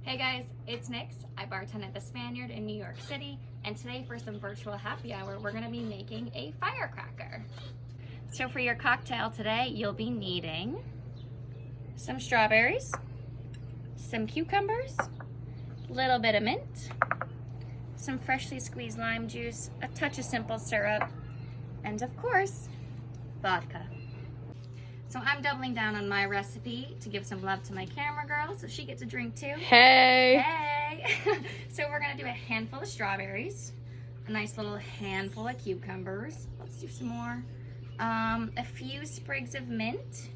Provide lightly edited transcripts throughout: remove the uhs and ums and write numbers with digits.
Hey guys, it's Nix. I bartend at the Spaniard in New York City, and today for some virtual happy hour, we're gonna be making a firecracker. So for your cocktail today, you'll be needing some strawberries, some cucumbers, a little bit of mint, some freshly squeezed lime juice, a touch of simple syrup, and of course, vodka. So I'm doubling down on my recipe to give some love to my camera girl so she gets a drink too. Hey! Hey! So we're gonna do a handful of strawberries, a nice little handful of cucumbers. Let's do some more. A few sprigs of mint.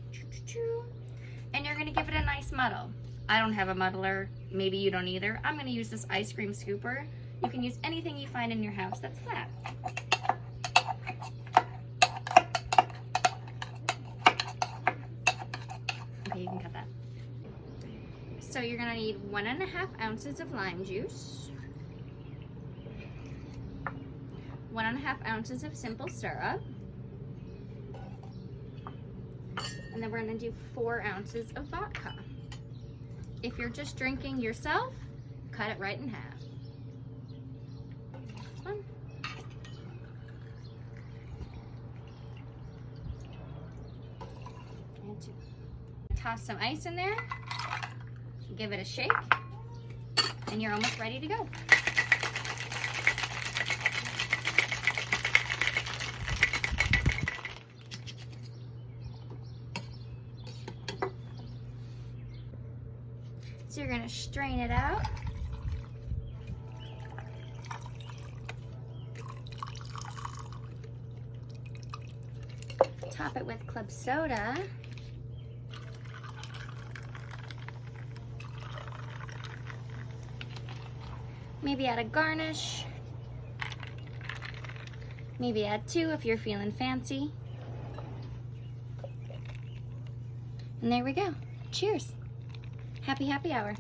And you're gonna give it a nice muddle. I don't have a muddler, maybe you don't either. I'm gonna use this ice cream scooper. You can use anything you find in your house that's flat. Okay, you can cut that. So you're gonna need 1.5 ounces of lime juice, 1.5 ounces of simple syrup, and then we're gonna do 4 ounces of vodka. If you're just drinking yourself, cut it right in half. One. And 2. Toss some ice in there, give it a shake, and you're almost ready to go. So you're gonna strain it out. Top it with club soda. Maybe add a garnish. Maybe add 2 if you're feeling fancy. And there we go. Cheers. Happy happy hour.